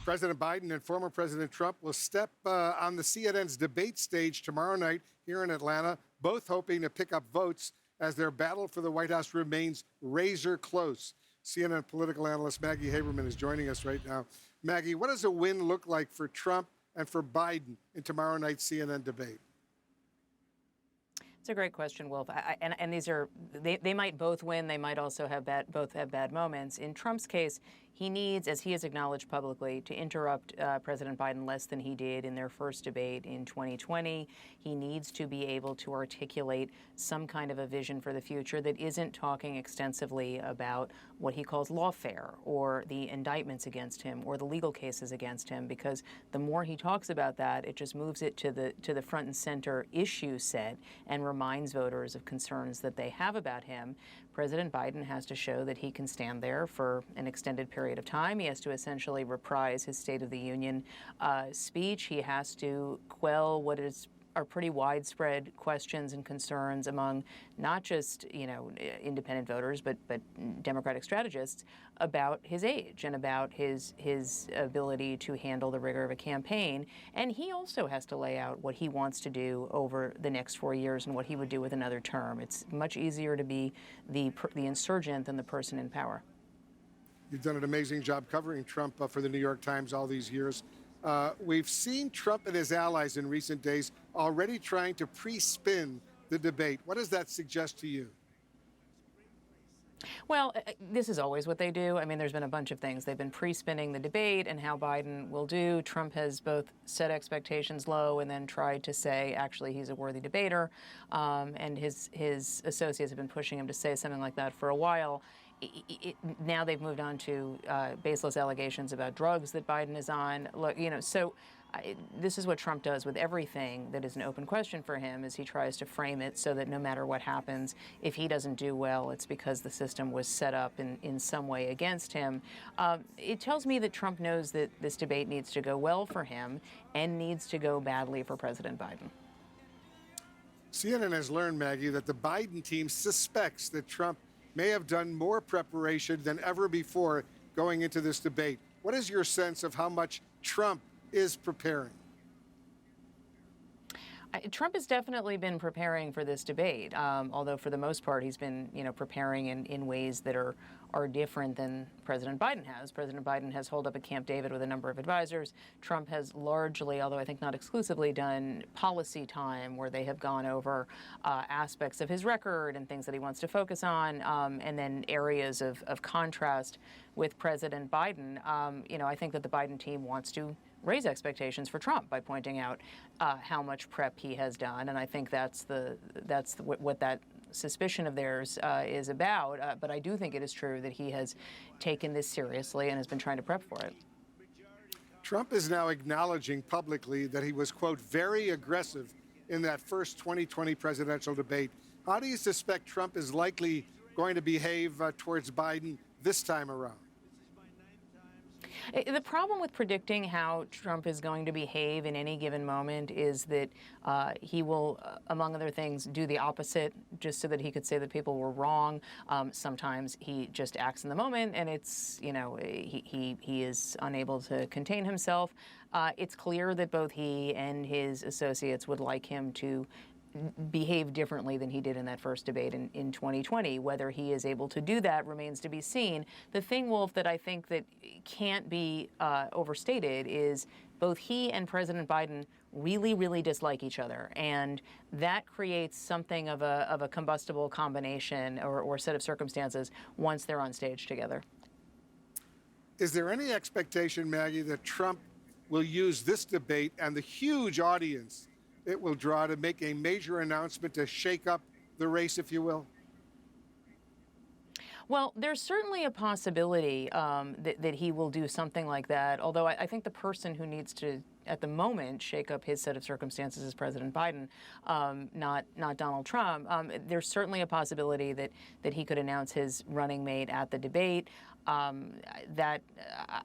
President Biden and former President Trump will step on the CNN's debate stage tomorrow night here in Atlanta, both hoping to pick up votes as their battle for the White House remains razor close. CNN political analyst Maggie Haberman is joining us right now. Maggie, what does a win look like for Trump and for Biden in tomorrow night's CNN debate? It's a great question, Wolf. And these are, they might both win. They might also have both have bad moments. In Trump's case, he needs, as he has acknowledged publicly, to interrupt President Biden less than he did in their first debate in 2020. He needs to be able to articulate some kind of a vision for the future that isn't talking extensively about what he calls lawfare or the indictments against him or the legal cases against him, because the more he talks about that, it just moves it to the front and center issue set and reminds voters of concerns that they have about him. President Biden has to show that he can stand there for an extended period of time. He has to essentially reprise his State of the Union speech. He has to quell what are pretty widespread questions and concerns among not just, independent voters, but Democratic strategists about his age and about his ability to handle the rigor of a campaign. And he also has to lay out what he wants to do over the next 4 years and what he would do with another term. It's much easier to be the insurgent than the person in power. You've done an amazing job covering Trump for the New York Times all these years. We've seen Trump and his allies in recent days already trying to pre-spin the debate. What does that suggest to you? Well, this is always what they do. I mean, there's been a bunch of things. They've been pre-spinning the debate and how Biden will do. Trump has both set expectations low and then tried to say, actually, he's a worthy debater. And his associates have been pushing him to say something like that for a while. Now they've moved on to baseless allegations about drugs that Biden is on. Look, this is what Trump does with everything that is an open question for him, is he tries to frame it so that no matter what happens, if he doesn't do well, it's because the system was set up in some way against him. It tells me that Trump knows that this debate needs to go well for him and needs to go badly for President Biden. CNN has learned, Maggie, that the Biden team suspects that Trump may have done more preparation than ever before going into this debate. What is your sense of how much Trump is preparing? Trump has definitely been preparing for this debate, although for the most part he's been, preparing in ways that are different than President Biden has. President Biden has holed up at Camp David with a number of advisors. Trump has largely, although I think not exclusively, done policy time where they have gone over aspects of his record and things that he wants to focus on, and then areas of contrast with President Biden. I think that the Biden team wants to raise expectations for Trump by pointing out how much prep he has done, and I think that's what that suspicion of theirs is about. But I do think it is true that he has taken this seriously and has been trying to prep for it. Trump is now acknowledging publicly that he was, quote, very aggressive in that first 2020 presidential debate. How do you suspect Trump is likely going to behave towards Biden this time around? The problem with predicting how Trump is going to behave in any given moment is that he will, among other things, do the opposite just so that he could say that people were wrong. Sometimes he just acts in the moment and it's, he is unable to contain himself. It's clear that both he and his associates would like him to behave differently than he did in that first debate in 2020. Whether he is able to do that remains to be seen. The thing, Wolf, that I think that can't be overstated is both he and President Biden really, really dislike each other, and that creates something of a combustible combination or set of circumstances once they're on stage together. Is there any expectation, Maggie, that Trump will use this debate and the huge audience it will draw to make a major announcement to shake up the race, if you will? Well, there's certainly a possibility that he will do something like that, although I think the person who needs to, at the moment, shake up his set of circumstances is President Biden, not Donald Trump. There's certainly a possibility that he could announce his running mate at the debate. That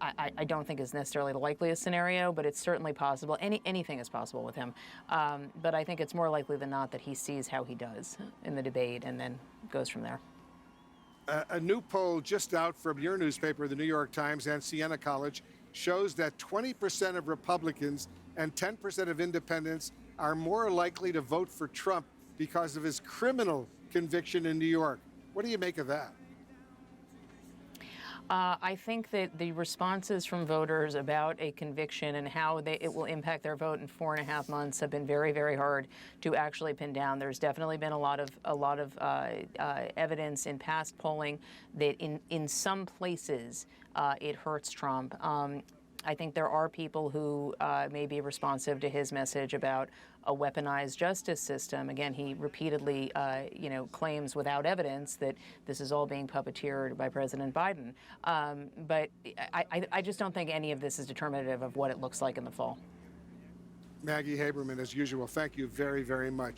I don't think is necessarily the likeliest scenario, but it's certainly possible. Anything is possible with him. But I think it's more likely than not that he sees how he does in the debate and then goes from there. A new poll just out from your newspaper, the New York Times, and Siena College, shows that 20% of Republicans and 10% of independents are more likely to vote for Trump because of his criminal conviction in New York. What do you make of that? I think that the responses from voters about a conviction and how it will impact their vote in 4.5 months have been very, very hard to actually pin down. There's definitely been a lot of evidence in past polling that in some places it hurts Trump. I think there are people who may be responsive to his message about a weaponized justice system. Again, he repeatedly, claims without evidence that this is all being puppeteered by President Biden. But I just don't think any of this is determinative of what it looks like in the fall. Maggie Haberman, as usual, thank you very, very much.